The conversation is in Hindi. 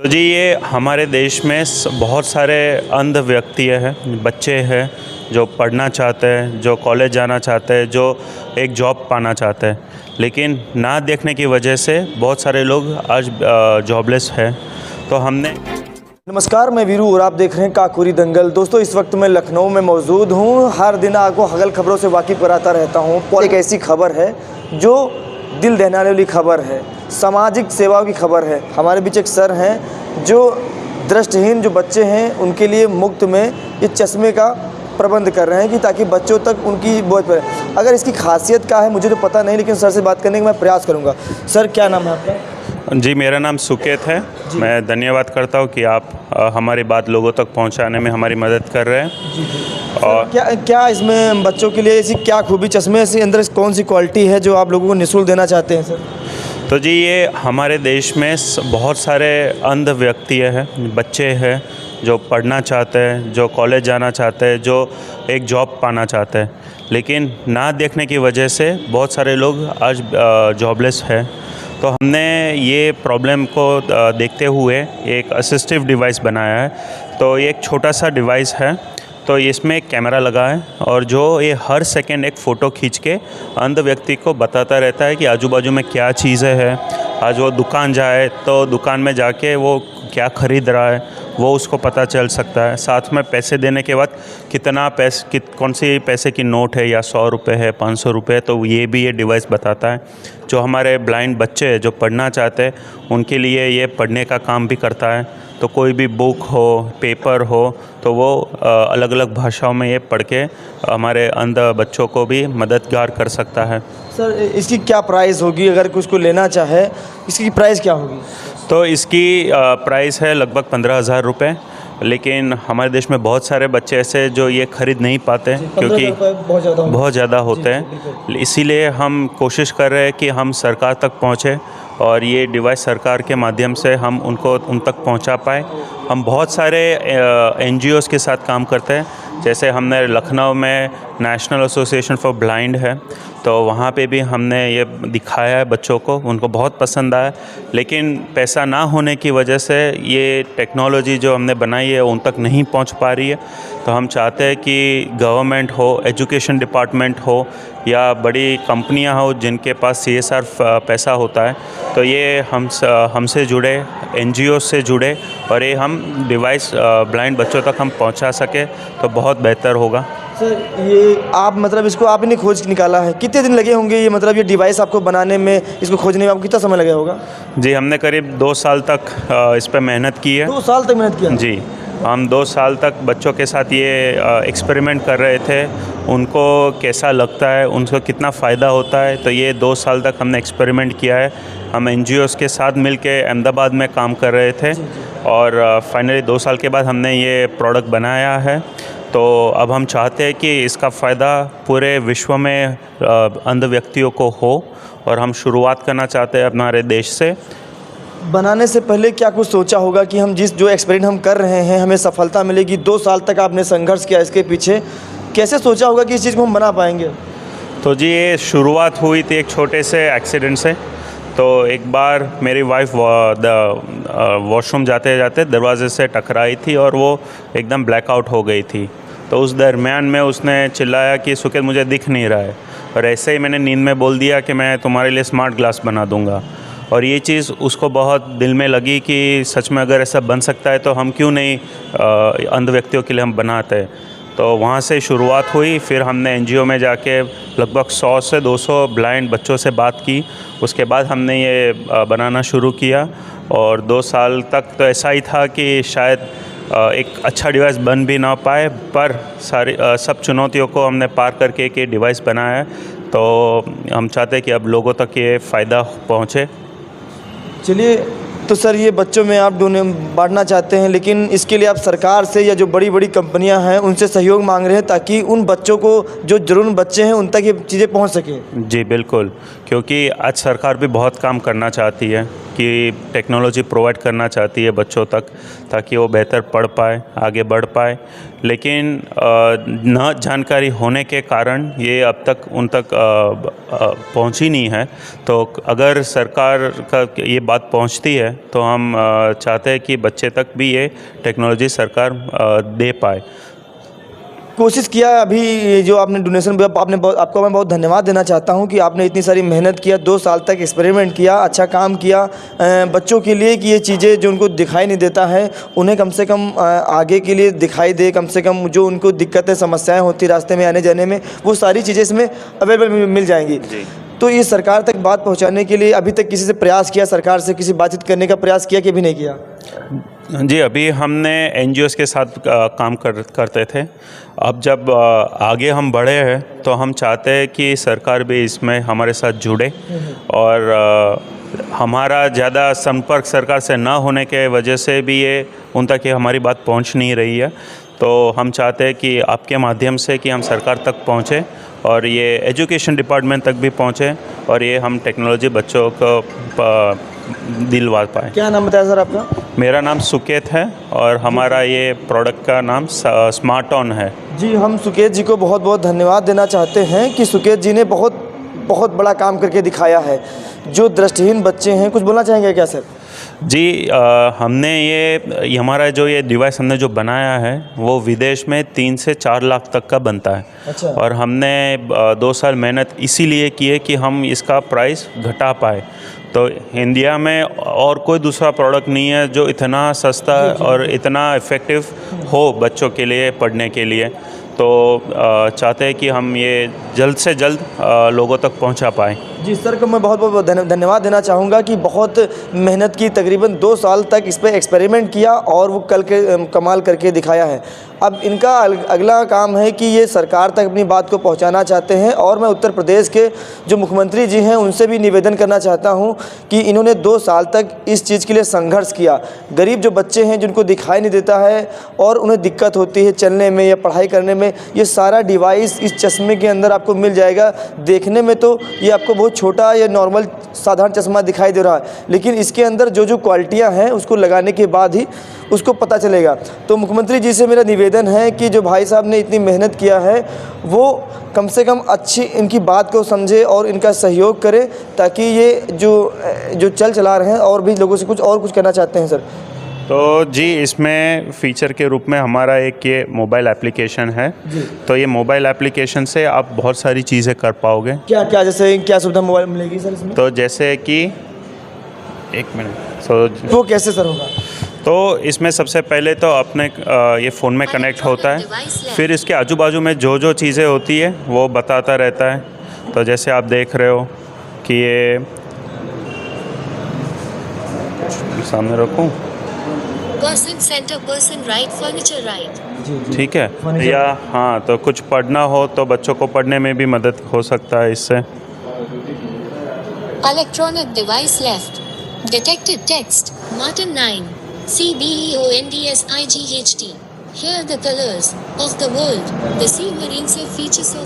तो जी ये हमारे देश में बहुत सारे अंध व्यक्ति हैं, बच्चे हैं जो पढ़ना चाहते हैं, जो कॉलेज जाना चाहते हैं, जो एक जॉब पाना चाहते हैं, लेकिन ना देखने की वजह से बहुत सारे लोग आज जॉबलेस हैं। तो हमने नमस्कार, मैं वीरू और आप देख रहे हैं काकोरी दंगल। दोस्तों, इस वक्त मैं लखनऊ में मौजूद हूँ। हर दिन आपको हगल खबरों से वाकिफ़ कराता रहता हूँ। एक ऐसी खबर है जो दिल दहलाने वाली खबर है, सामाजिक सेवाओं की खबर है। हमारे बीच एक सर हैं जो दृष्टिहीन जो बच्चे हैं उनके लिए मुफ्त में ये चश्मे का प्रबंध कर रहे हैं कि ताकि बच्चों तक उनकी बोझ पड़े। अगर इसकी खासियत क्या है मुझे तो पता नहीं, लेकिन सर से बात करने का मैं प्रयास करूँगा। सर, क्या नाम है आपका? जी, मेरा नाम सुकेत है। मैं धन्यवाद करता हूँ कि आप हमारी बात लोगों तक पहुँचाने में हमारी मदद कर रहे हैं। और क्या इसमें बच्चों के लिए ऐसी क्या खूबी, चश्मे से अंदर कौन सी क्वालिटी है जो आप लोगों को निःशुल्क देना चाहते हैं सर? तो जी ये हमारे देश में बहुत सारे अंध व्यक्ति हैं, बच्चे हैं जो पढ़ना चाहते हैं, जो कॉलेज जाना चाहते हैं, जो एक जॉब पाना चाहते हैं, लेकिन ना देखने की वजह से बहुत सारे लोग आज जॉबलेस हैं। तो हमने ये प्रॉब्लम को देखते हुए एक असिस्टिव डिवाइस बनाया है। तो ये एक छोटा सा डिवाइस है, तो इसमें एक कैमरा लगा है और जो ये हर सेकंड एक फ़ोटो खींच के अंध व्यक्ति को बताता रहता है कि आजू बाजू में क्या चीज़ें हैं। आज वो दुकान जाए तो दुकान में जाके वो क्या ख़रीद रहा है वो उसको पता चल सकता है। साथ में पैसे देने के बाद कितना कौन सी पैसे की नोट है, या 100 रुपये है, 500 रुपये, तो ये भी ये डिवाइस बताता है। जो हमारे ब्लाइंड बच्चे हैं जो पढ़ना चाहते हैं उनके लिए ये पढ़ने का काम भी करता है। तो कोई भी बुक हो, पेपर हो, तो वो अलग अलग भाषाओं में ये पढ़ के हमारे अंध बच्चों को भी मददगार कर सकता है। सर, इसकी क्या प्राइस होगी? अगर कुछ को लेना चाहे इसकी प्राइस क्या होगी? तो इसकी प्राइस है लगभग 15,000 रुपये, लेकिन हमारे देश में बहुत सारे बच्चे ऐसे जो ये ख़रीद नहीं पाते क्योंकि बहुत ज़्यादा होते हैं। इसीलिए हम कोशिश कर रहे हैं कि हम सरकार तक पहुँचे और ये डिवाइस सरकार के माध्यम से हम उन तक पहुँचा पाए। हम बहुत सारे NGOs के साथ काम करते हैं। जैसे हमने लखनऊ में नेशनल एसोसिएशन फॉर ब्लाइंड है, तो वहाँ पे भी हमने ये दिखाया है बच्चों को, उनको बहुत पसंद आया। लेकिन पैसा ना होने की वजह से ये टेक्नोलॉजी जो हमने बनाई है उन तक नहीं पहुँच पा रही है। तो हम चाहते हैं कि गवर्नमेंट हो, एजुकेशन डिपार्टमेंट हो, या बड़ी कंपनियां हो जिनके पास CSR पैसा होता है, तो ये हमसे जुड़े, NGO से जुड़े और ये हम डिवाइस ब्लाइंड बच्चों तक हम पहुंचा सके तो बहुत बेहतर होगा। सर, ये आप मतलब इसको आपने खोज निकाला है, कितने दिन लगे होंगे? ये मतलब ये डिवाइस आपको बनाने में, इसको खोजने में आपको कितना समय लगा होगा? जी, हमने करीब 2 साल तक इस पर मेहनत की है। 2 साल तक मेहनत किया? जी, हम 2 साल तक बच्चों के साथ ये एक्सपेरिमेंट कर रहे थे, उनको कैसा लगता है, उनको कितना फ़ायदा होता है। तो ये 2 साल तक हमने एक्सपेरिमेंट किया है। हम NGOs के साथ मिलके अहमदाबाद में काम कर रहे थे और फाइनली 2 साल के बाद हमने ये प्रोडक्ट बनाया है। तो अब हम चाहते हैं कि इसका फ़ायदा पूरे विश्व में अंध व्यक्तियों को हो, और हम शुरुआत करना चाहते हैं हमारे देश से। बनाने से पहले क्या कुछ सोचा होगा कि हम जो एक्सपेरिमेंट हम कर रहे हैं हमें सफलता मिलेगी? 2 साल तक आपने संघर्ष किया इसके पीछे, कैसे सोचा होगा कि इस चीज़ को हम बना पाएंगे? तो जी ये शुरुआत हुई थी एक छोटे से एक्सीडेंट से। तो एक बार मेरी वाइफ वॉशरूम जाते जाते दरवाजे से टकराई थी और वो एकदम ब्लैकआउट हो गई थी। तो उस दरमियान में उसने चिल्लाया कि सुकेत मुझे दिख नहीं रहा है, और ऐसे ही मैंने नींद में बोल दिया कि मैं तुम्हारे लिए स्मार्ट ग्लास बना दूंगा। और ये चीज़ उसको बहुत दिल में लगी कि सच में अगर ऐसा बन सकता है तो हम क्यों नहीं अंध व्यक्तियों के लिए हम बनाते हैं। तो वहाँ से शुरुआत हुई। फिर हमने NGO में जाके लगभग 100 से 200 ब्लाइंड बच्चों से बात की। उसके बाद हमने ये बनाना शुरू किया, और 2 साल तक तो ऐसा ही था कि शायद एक अच्छा डिवाइस बन भी ना पाए, पर सब चुनौतियों को हमने पार करके एक ये डिवाइस बनाया है। तो हम चाहते हैं कि अब लोगों तक ये फ़ायदा पहुँचे। चलिए, तो सर ये बच्चों में आप बांटना चाहते हैं, लेकिन इसके लिए आप सरकार से या जो बड़ी बड़ी कंपनियां हैं उनसे सहयोग मांग रहे हैं ताकि उन बच्चों को, जो ज़रूरत बच्चे हैं, उन तक ये चीज़ें पहुंच सकें? जी बिल्कुल, क्योंकि आज सरकार भी बहुत काम करना चाहती है कि टेक्नोलॉजी प्रोवाइड करना चाहती है बच्चों तक, ताकि वो बेहतर पढ़ पाए, आगे बढ़ पाए। लेकिन न जानकारी होने के कारण ये अब तक उन तक पहुंची नहीं है। तो अगर सरकार का ये बात पहुंचती है तो हम चाहते हैं कि बच्चे तक भी ये टेक्नोलॉजी सरकार दे पाए। कोशिश किया अभी जो आपने डोनेशन आपको मैं बहुत धन्यवाद देना चाहता हूं कि आपने इतनी सारी मेहनत किया, 2 साल तक एक्सपेरिमेंट किया, अच्छा काम किया बच्चों के लिए कि ये चीज़ें जो उनको दिखाई नहीं देता है उन्हें कम से कम आगे के लिए दिखाई दे, कम से कम जो उनको दिक्कतें समस्याएं होती रास्ते में आने जाने में वो सारी चीज़ें इसमें अवेलेबल मिल जाएंगी। तो ये सरकार तक बात पहुंचाने के लिए अभी तक किसी से प्रयास किया, सरकार से किसी बातचीत करने का प्रयास किया कि अभी नहीं किया? जी, अभी हमने NGOs के साथ काम करते थे। अब जब आगे हम बढ़े हैं तो हम चाहते हैं कि सरकार भी इसमें हमारे साथ जुड़े, और हमारा ज़्यादा संपर्क सरकार से ना होने के वजह से भी ये उन तक ये हमारी बात पहुंच नहीं रही है। तो हम चाहते हैं कि आपके माध्यम से कि हम सरकार तक पहुंचे और ये एजुकेशन डिपार्टमेंट तक भी पहुंचे और ये हम टेक्नोलॉजी बच्चों को दिलवा पाए। क्या नाम बताया सर आपका? मेरा नाम सुकेत है और हमारा ये प्रोडक्ट का नाम स्मार्ट ऑन है। जी, हम सुकेत जी को बहुत बहुत धन्यवाद देना चाहते हैं कि सुकेत जी ने बहुत बहुत बड़ा काम करके दिखाया है। जो दृष्टिहीन बच्चे हैं, कुछ बोलना चाहेंगे क्या सर? जी, हमने ये हमारा जो ये डिवाइस हमने जो बनाया है वो विदेश में 3 से 4 लाख तक का बनता है। अच्छा। और हमने 2 साल मेहनत इसीलिए की है कि हम इसका प्राइस घटा पाए। तो इंडिया में और कोई दूसरा प्रोडक्ट नहीं है जो इतना सस्ता और इतना इफ़ेक्टिव हो बच्चों के लिए पढ़ने के लिए। तो चाहते हैं कि हम ये जल्द से जल्द लोगों तक पहुंचा पाएँ। जी सर को मैं बहुत बहुत धन्यवाद देना चाहूँगा कि बहुत मेहनत की, तकरीबन 2 साल तक इस पर एक्सपेरिमेंट किया और वो कमाल करके दिखाया है। अब इनका अगला काम है कि ये सरकार तक अपनी बात को पहुंचाना चाहते हैं, और मैं उत्तर प्रदेश के जो मुख्यमंत्री जी हैं उनसे भी निवेदन करना चाहता हूं कि इन्होंने 2 साल तक इस चीज़ के लिए संघर्ष किया। गरीब जो बच्चे हैं जिनको दिखाई नहीं देता है और उन्हें दिक्कत होती है चलने में या पढ़ाई करने में, ये सारा डिवाइस इस चश्मे के अंदर आपको मिल जाएगा। देखने में तो ये आपको बहुत छोटा या नॉर्मल साधारण चश्मा दिखाई दे रहा है, लेकिन इसके अंदर जो जो क्वालिटियाँ हैं उसको लगाने के बाद ही उसको पता चलेगा। तो मुख्यमंत्री जी से मेरा निवेदन है कि जो भाई साहब ने इतनी मेहनत किया है वो कम से कम अच्छी इनकी बात को समझे और इनका सहयोग करे, ताकि ये जो चला रहे हैं और भी लोगों से कुछ कहना चाहते हैं सर? तो जी, इसमें फ़ीचर के रूप में हमारा एक ये मोबाइल एप्लीकेशन है। तो ये मोबाइल एप्लीकेशन से आप बहुत सारी चीज़ें कर पाओगे। क्या जैसे क्या सुविधा मोबाइल मिलेगी सर इसमें? तो जैसे कि 1 मिनट, वो कैसे सर होगा? तो इसमें सबसे पहले तो अपने ये फ़ोन में कनेक्ट होता है, फिर इसके आजू बाजू में जो जो चीज़ें होती है वो बताता रहता है। तो जैसे आप देख रहे हो कि ये सामने रखूं, person centre, person right, furniture right, ठीक है, या हाँ, तो कुछ पढ़ना हो तो बच्चों को पढ़ने में भी मदद हो सकता है इससे। Electronic device left, detected text, Martin 9, CBEONDSIGHT. Here are the colors of the world. The sea marine features of